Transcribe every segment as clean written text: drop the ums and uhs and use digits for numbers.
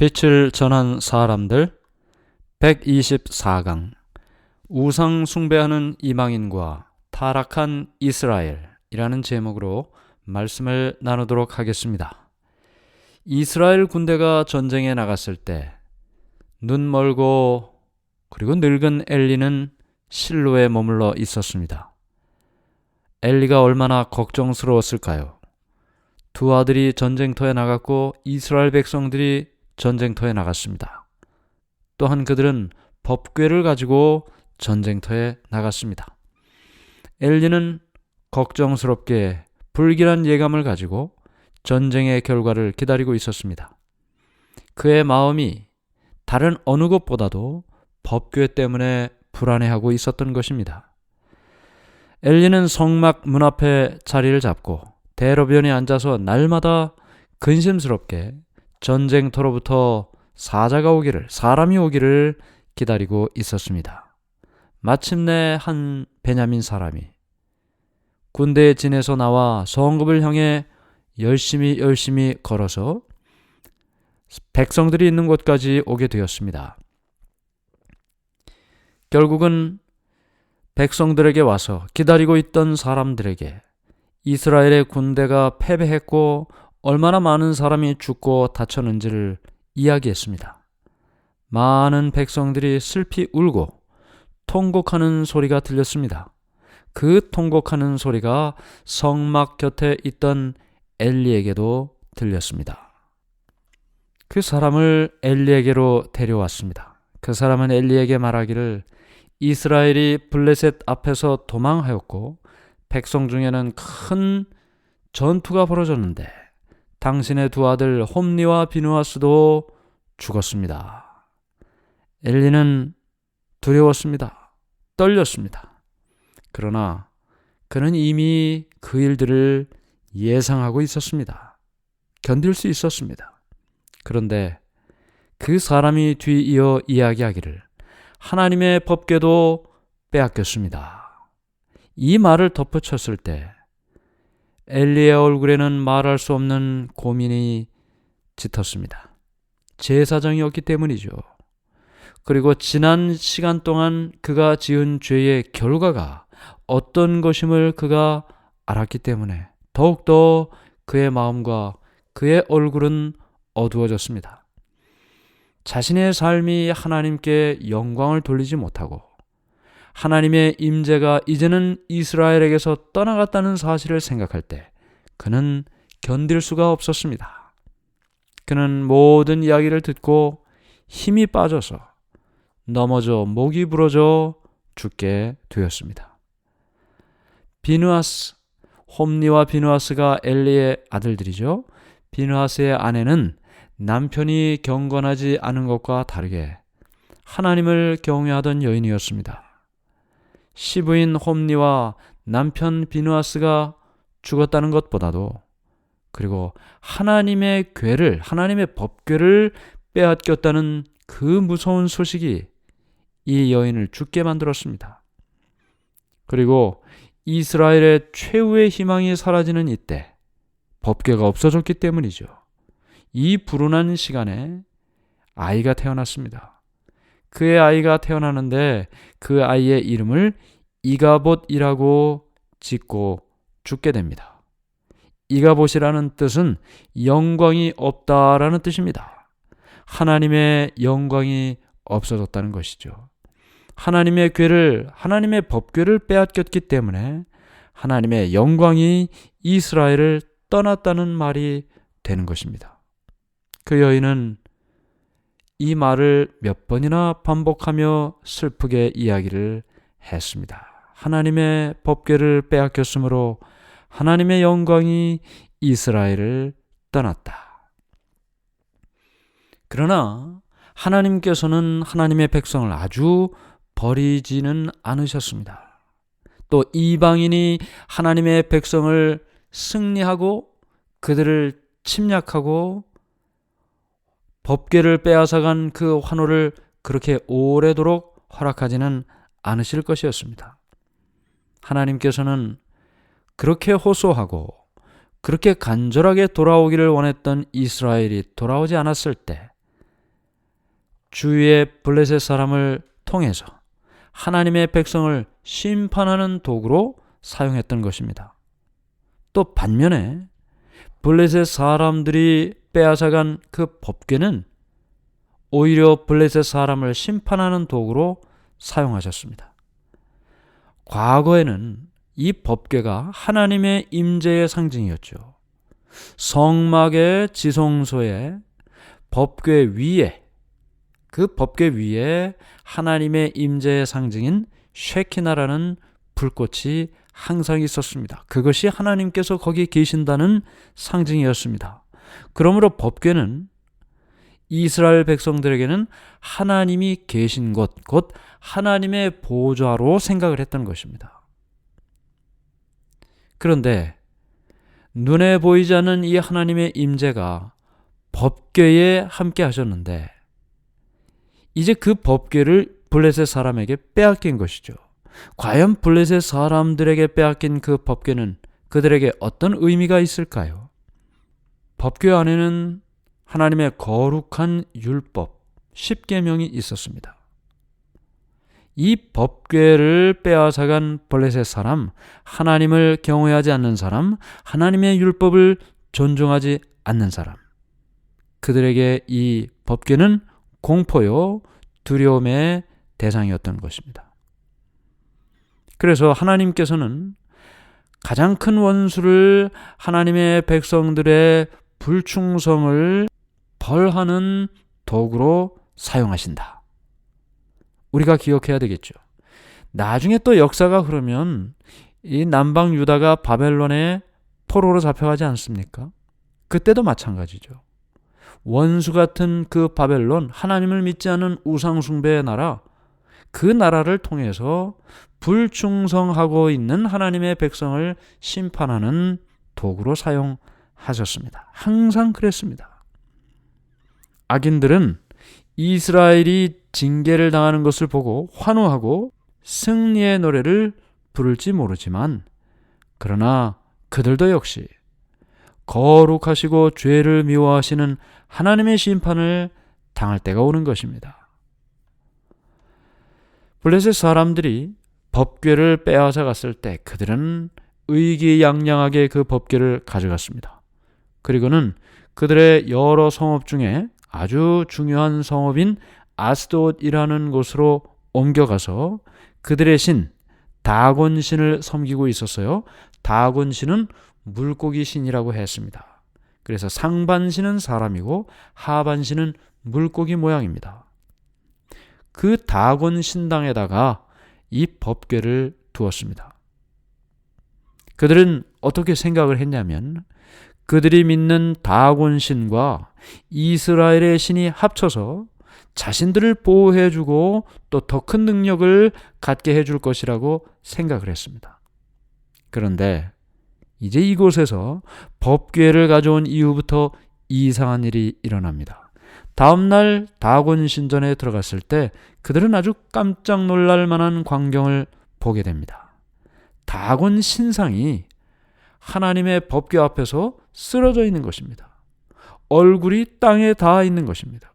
빛을 전한 사람들 124강 우상 숭배하는 이방인과 타락한 이스라엘이라는 제목으로 말씀을 나누도록 하겠습니다. 이스라엘 군대가 전쟁에 나갔을 때 눈 멀고 그리고 늙은 엘리는 실로에 머물러 있었습니다. 엘리가 얼마나 걱정스러웠을까요? 두 아들이 전쟁터에 나갔고 이스라엘 백성들이 전쟁터에 나갔습니다. 또한 그들은 법궤를 가지고 전쟁터에 나갔습니다. 엘리는 걱정스럽게 불길한 예감을 가지고 전쟁의 결과를 기다리고 있었습니다. 그의 마음이 다른 어느 것보다도 법궤 때문에 불안해하고 있었던 것입니다. 엘리는 성막 문 앞에 자리를 잡고 대로변에 앉아서 날마다 근심스럽게 전쟁터로부터 사람이 오기를 기다리고 있었습니다. 마침내 한 베냐민 사람이 군대에 진에서 나와 성읍을 향해 열심히 걸어서 백성들이 있는 곳까지 오게 되었습니다. 결국은 백성들에게 와서 기다리고 있던 사람들에게 이스라엘의 군대가 패배했고 얼마나 많은 사람이 죽고 다쳤는지를 이야기했습니다. 많은 백성들이 슬피 울고 통곡하는 소리가 들렸습니다. 그 통곡하는 소리가 성막 곁에 있던 엘리에게도 들렸습니다. 그 사람을 엘리에게로 데려왔습니다. 그 사람은 엘리에게 말하기를 이스라엘이 블레셋 앞에서 도망하였고 백성 중에는 큰 전투가 벌어졌는데 당신의 두 아들 홈니와 비느하스도 죽었습니다. 엘리는 두려웠습니다. 떨렸습니다. 그러나 그는 이미 그 일들을 예상하고 있었습니다. 견딜 수 있었습니다. 그런데 그 사람이 뒤이어 이야기하기를 하나님의 법궤도 빼앗겼습니다. 이 말을 덧붙였을 때 엘리의 얼굴에는 말할 수 없는 고민이 짙었습니다. 제사장이었기 때문이죠. 그리고 지난 시간 동안 그가 지은 죄의 결과가 어떤 것임을 그가 알았기 때문에 더욱더 그의 마음과 그의 얼굴은 어두워졌습니다. 자신의 삶이 하나님께 영광을 돌리지 못하고 하나님의 임재가 이제는 이스라엘에게서 떠나갔다는 사실을 생각할 때 그는 견딜 수가 없었습니다. 그는 모든 이야기를 듣고 힘이 빠져서 넘어져 목이 부러져 죽게 되었습니다. 홈니와 비느하스가 엘리의 아들들이죠. 비느하스의 아내는 남편이 경건하지 않은 것과 다르게 하나님을 경외하던 여인이었습니다. 시부인 홈니와 남편 비느하스가 죽었다는 것보다도 그리고 하나님의 법궤를 빼앗겼다는 그 무서운 소식이 이 여인을 죽게 만들었습니다. 그리고 이스라엘의 최후의 희망이 사라지는 이때 법궤가 없어졌기 때문이죠. 이 불운한 시간에 아이가 태어났습니다. 그의 아이가 태어나는데 그 아이의 이름을 이가봇이라고 짓고 죽게 됩니다. 이가봇이라는 뜻은 영광이 없다라는 뜻입니다. 하나님의 영광이 없어졌다는 것이죠. 하나님의 법궤를 빼앗겼기 때문에 하나님의 영광이 이스라엘을 떠났다는 말이 되는 것입니다. 그 여인은 이 말을 몇 번이나 반복하며 슬프게 이야기를 했습니다. 하나님의 법궤를 빼앗겼으므로 하나님의 영광이 이스라엘을 떠났다. 그러나 하나님께서는 하나님의 백성을 아주 버리지는 않으셨습니다. 또 이방인이 하나님의 백성을 승리하고 그들을 침략하고 법궤를 빼앗아간 그 환호를 그렇게 오래도록 허락하지는 않으실 것이었습니다. 하나님께서는 그렇게 호소하고 그렇게 간절하게 돌아오기를 원했던 이스라엘이 돌아오지 않았을 때 주위의 블레셋 사람을 통해서 하나님의 백성을 심판하는 도구로 사용했던 것입니다. 또 반면에 블레셋 사람들이 빼앗아간 그 법궤는 오히려 블레셋 사람을 심판하는 도구로 사용하셨습니다. 과거에는 이 법궤가 하나님의 임재의 상징이었죠. 성막의 지성소에 법궤 위에, 그 법궤 위에 하나님의 임재의 상징인 쉐키나라는 불꽃이 항상 있었습니다. 그것이 하나님께서 거기 계신다는 상징이었습니다. 그러므로 법궤는 이스라엘 백성들에게는 하나님이 계신 곳, 곧 하나님의 보좌로 생각을 했던 것입니다. 그런데 눈에 보이지 않는 이 하나님의 임재가 법궤에 함께 하셨는데 이제 그 법궤를 블레셋 사람에게 빼앗긴 것이죠. 과연 블레셋 사람들에게 빼앗긴 그 법궤는 그들에게 어떤 의미가 있을까요? 법궤 안에는 하나님의 거룩한 율법, 십계명이 있었습니다. 이 법궤를 빼앗아간 블레셋 사람, 하나님을 경외하지 않는 사람, 하나님의 율법을 존중하지 않는 사람, 그들에게 이 법궤는 공포요, 두려움의 대상이었던 것입니다. 그래서 하나님께서는 가장 큰 원수를 하나님의 백성들의 불충성을 벌하는 도구로 사용하신다. 우리가 기억해야 되겠죠. 나중에 또 역사가 흐르면 이 남방 유다가 바벨론의 포로로 잡혀가지 않습니까? 그때도 마찬가지죠. 원수 같은 그 바벨론, 하나님을 믿지 않는 우상숭배의 나라, 그 나라를 통해서 불충성하고 있는 하나님의 백성을 심판하는 도구로 사용하셨습니다. 항상 그랬습니다. 악인들은 이스라엘이 징계를 당하는 것을 보고 환호하고 승리의 노래를 부를지 모르지만, 그러나 그들도 역시 거룩하시고 죄를 미워하시는 하나님의 심판을 당할 때가 오는 것입니다. 블레셋 사람들이 법궤를 빼앗아 갔을 때 그들은 의기양양하게 그 법궤를 가져갔습니다. 그리고는 그들의 여러 성읍 중에 아주 중요한 성읍인 아스돗이라는 곳으로 옮겨가서 그들의 신 다곤 신을 섬기고 있었어요. 다곤 신은 물고기 신이라고 했습니다. 그래서 상반신은 사람이고 하반신은 물고기 모양입니다. 그 다곤 신당에다가 이 법궤를 두었습니다. 그들은 어떻게 생각을 했냐면, 그들이 믿는 다곤 신과 이스라엘의 신이 합쳐서 자신들을 보호해주고 또 더 큰 능력을 갖게 해줄 것이라고 생각을 했습니다. 그런데 이제 이곳에서 법궤를 가져온 이후부터 이상한 일이 일어납니다. 다음날 다곤 신전에 들어갔을 때 그들은 아주 깜짝 놀랄 만한 광경을 보게 됩니다. 다곤 신상이 하나님의 법궤 앞에서 쓰러져 있는 것입니다. 얼굴이 땅에 닿아 있는 것입니다.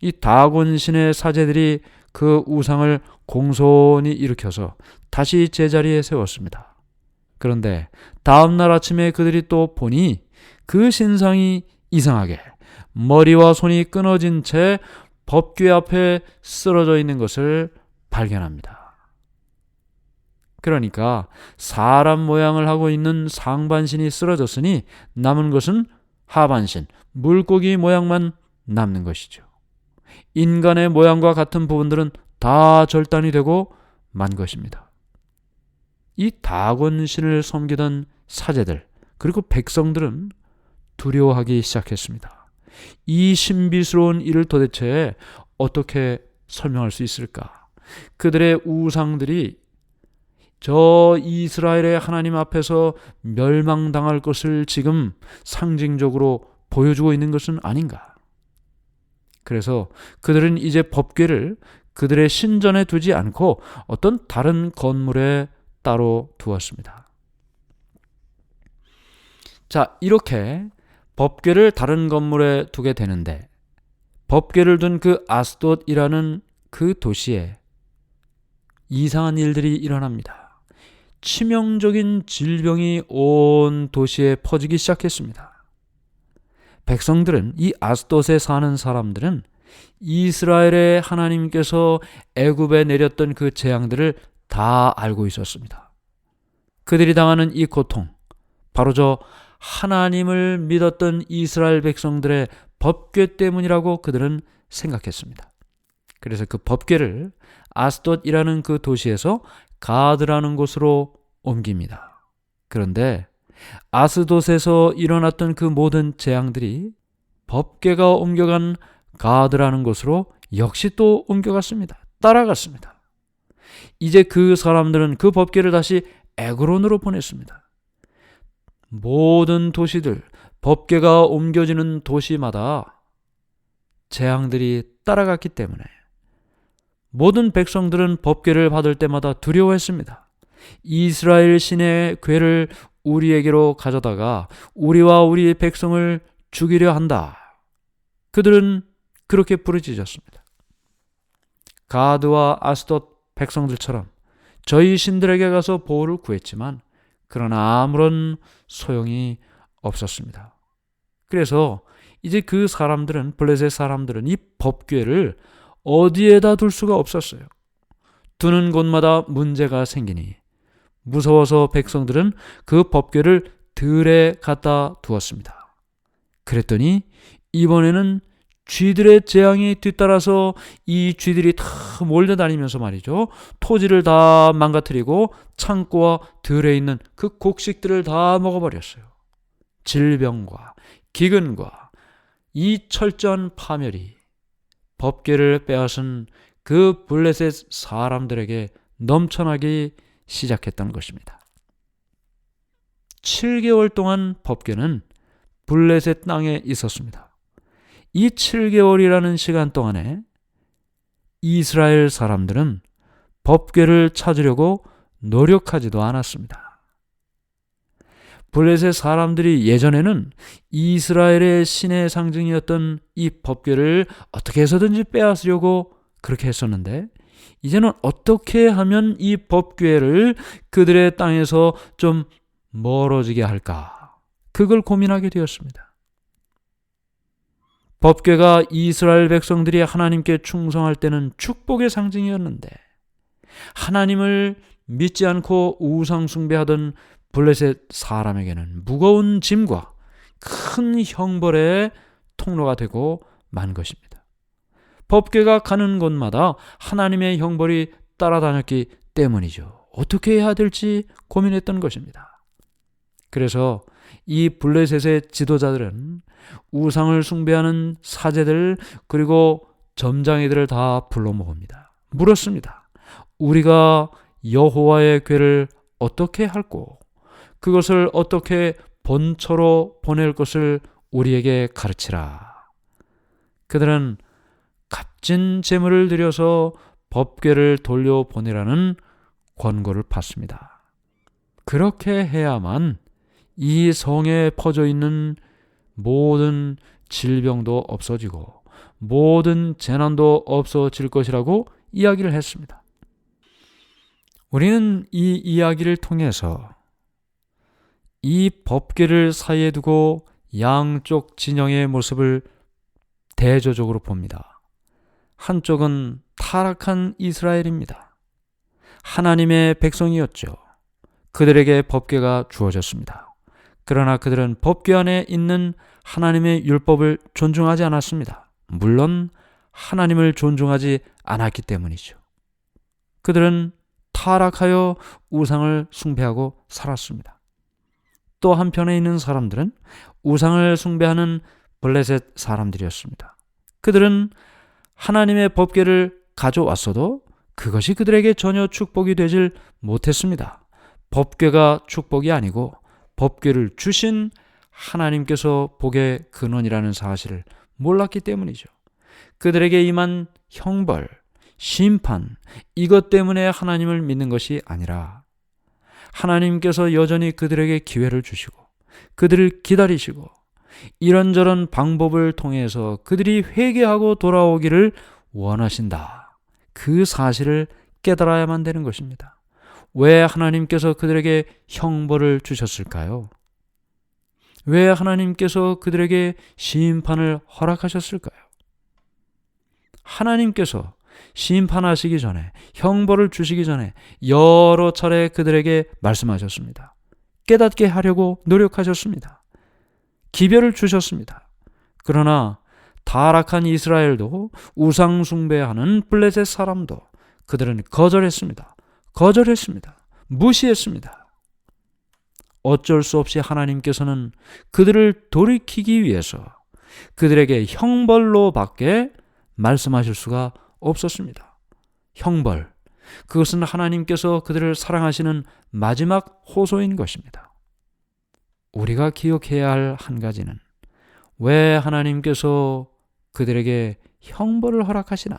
이 다곤 신의 사제들이 그 우상을 공손히 일으켜서 다시 제자리에 세웠습니다. 그런데 다음날 아침에 그들이 또 보니 그 신상이 이상하게 머리와 손이 끊어진 채 법궤 앞에 쓰러져 있는 것을 발견합니다. 그러니까 사람 모양을 하고 있는 상반신이 쓰러졌으니 남은 것은 하반신, 물고기 모양만 남는 것이죠. 인간의 모양과 같은 부분들은 다 절단이 되고 만 것입니다. 이 다곤 신을 섬기던 사제들 그리고 백성들은 두려워하기 시작했습니다. 이 신비스러운 일을 도대체 어떻게 설명할 수 있을까? 그들의 우상들이 저 이스라엘의 하나님 앞에서 멸망당할 것을 지금 상징적으로 보여주고 있는 것은 아닌가? 그래서 그들은 이제 법궤를 그들의 신전에 두지 않고 어떤 다른 건물에 따로 두었습니다. 자, 이렇게 법궤를 다른 건물에 두게 되는데 법궤를 둔 그 아스돗이라는 그 도시에 이상한 일들이 일어납니다. 치명적인 질병이 온 도시에 퍼지기 시작했습니다. 백성들은, 이 아스돗에 사는 사람들은 이스라엘의 하나님께서 애굽에 내렸던 그 재앙들을 다 알고 있었습니다. 그들이 당하는 이 고통, 바로 저 하나님을 믿었던 이스라엘 백성들의 법궤 때문이라고 그들은 생각했습니다. 그래서 그 법궤를 아스돗이라는 그 도시에서 가드라는 곳으로 옮깁니다. 그런데 아스돗에서 일어났던 그 모든 재앙들이 법궤가 옮겨간 가드라는 곳으로 역시 또 옮겨갔습니다. 따라갔습니다. 이제 그 사람들은 그 법궤를 다시 에그론으로 보냈습니다. 모든 도시들, 법궤가 옮겨지는 도시마다 재앙들이 따라갔기 때문에 모든 백성들은 법궤를 받을 때마다 두려워했습니다. 이스라엘 신의 궤를 우리에게로 가져다가 우리와 우리 백성을 죽이려 한다. 그들은 그렇게 부르짖었습니다. 가드와 아스돗 백성들처럼 저희 신들에게 가서 보호를 구했지만 그러나 아무런 소용이 없었습니다. 그래서 이제 그 사람들은, 블레셋 사람들은 이 법궤를 어디에다 둘 수가 없었어요. 두는 곳마다 문제가 생기니 무서워서 백성들은 그 법궤를 들에 갖다 두었습니다. 그랬더니 이번에는 쥐들의 재앙이 뒤따라서 이 쥐들이 다 몰려다니면서 말이죠, 토지를 다 망가뜨리고 창고와 들에 있는 그 곡식들을 다 먹어버렸어요. 질병과 기근과 이 철저한 파멸이 법궤를 빼앗은 그 블레셋 사람들에게 넘쳐나기 시작했던 것입니다. 7개월 동안 법궤는 블레셋 땅에 있었습니다. 이 7개월이라는 시간 동안에 이스라엘 사람들은 법궤를 찾으려고 노력하지도 않았습니다. 블레셋 사람들이 예전에는 이스라엘의 신의 상징이었던 이 법궤를 어떻게 해서든지 빼앗으려고 그렇게 했었는데, 이제는 어떻게 하면 이 법궤를 그들의 땅에서 좀 멀어지게 할까, 그걸 고민하게 되었습니다. 법궤가 이스라엘 백성들이 하나님께 충성할 때는 축복의 상징이었는데, 하나님을 믿지 않고 우상 숭배하던 블레셋 사람에게는 무거운 짐과 큰 형벌의 통로가 되고 만 것입니다. 법궤가 가는 곳마다 하나님의 형벌이 따라다녔기 때문이죠. 어떻게 해야 될지 고민했던 것입니다. 그래서 이 블레셋의 지도자들은 우상을 숭배하는 사제들, 그리고 점장이들을 다 불러 모읍니다. 물었습니다. 우리가 여호와의 궤를 어떻게 할꼬? 그것을 어떻게 본처로 보낼 것을 우리에게 가르치라. 그들은 값진 재물을 들여서 법궤를 돌려보내라는 권고를 받습니다. 그렇게 해야만 이 성에 퍼져 있는 모든 질병도 없어지고 모든 재난도 없어질 것이라고 이야기를 했습니다. 우리는 이 이야기를 통해서 이 법궤를 사이에 두고 양쪽 진영의 모습을 대조적으로 봅니다. 한쪽은 타락한 이스라엘입니다. 하나님의 백성이었죠. 그들에게 법궤가 주어졌습니다. 그러나 그들은 법궤 안에 있는 하나님의 율법을 존중하지 않았습니다. 물론 하나님을 존중하지 않았기 때문이죠. 그들은 타락하여 우상을 숭배하고 살았습니다. 또 한편에 있는 사람들은 우상을 숭배하는 블레셋 사람들이었습니다. 그들은 하나님의 법궤를 가져왔어도 그것이 그들에게 전혀 축복이 되질 못했습니다. 법궤가 축복이 아니고 법궤를 주신 하나님께서 복의 근원이라는 사실을 몰랐기 때문이죠. 그들에게 임한 형벌, 심판, 이것 때문에 하나님을 믿는 것이 아니라 하나님께서 여전히 그들에게 기회를 주시고 그들을 기다리시고 이런저런 방법을 통해서 그들이 회개하고 돌아오기를 원하신다. 그 사실을 깨달아야만 되는 것입니다. 왜 하나님께서 그들에게 형벌을 주셨을까요? 왜 하나님께서 그들에게 심판을 허락하셨을까요? 하나님께서 심판하시기 전에, 형벌을 주시기 전에 여러 차례 그들에게 말씀하셨습니다. 깨닫게 하려고 노력하셨습니다. 기별을 주셨습니다. 그러나 타락한 이스라엘도 우상 숭배하는 블레셋 사람도 그들은 거절했습니다. 무시했습니다. 어쩔 수 없이 하나님께서는 그들을 돌이키기 위해서 그들에게 형벌로밖에 말씀하실 수가 없었습니다. 형벌, 그것은 하나님께서 그들을 사랑하시는 마지막 호소인 것입니다. 우리가 기억해야 할 한 가지는 왜 하나님께서 그들에게 형벌을 허락하시나?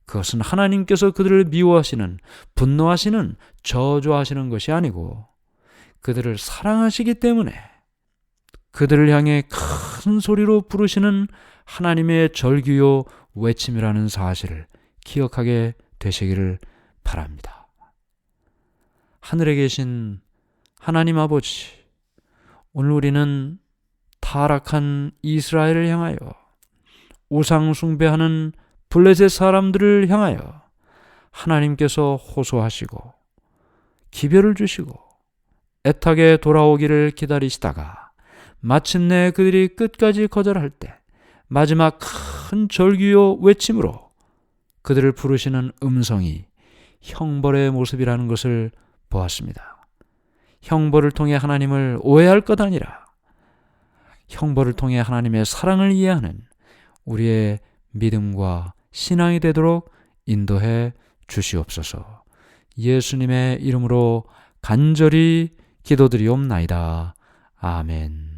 그것은 하나님께서 그들을 미워하시는, 분노하시는, 저주하시는 것이 아니고 그들을 사랑하시기 때문에 그들을 향해 큰 소리로 부르시는 하나님의 절규요 외침이라는 사실을 기억하게 되시기를 바랍니다. 하늘에 계신 하나님 아버지, 오늘 우리는 타락한 이스라엘을 향하여, 우상 숭배하는 블레셋 사람들을 향하여 하나님께서 호소하시고 기별을 주시고 애타게 돌아오기를 기다리시다가 마침내 그들이 끝까지 거절할 때 마지막 큰 절규요 외침으로 그들을 부르시는 음성이 형벌의 모습이라는 것을 보았습니다. 형벌을 통해 하나님을 오해할 것 아니라 형벌을 통해 하나님의 사랑을 이해하는 우리의 믿음과 신앙이 되도록 인도해 주시옵소서. 예수님의 이름으로 간절히 기도드리옵나이다. 아멘.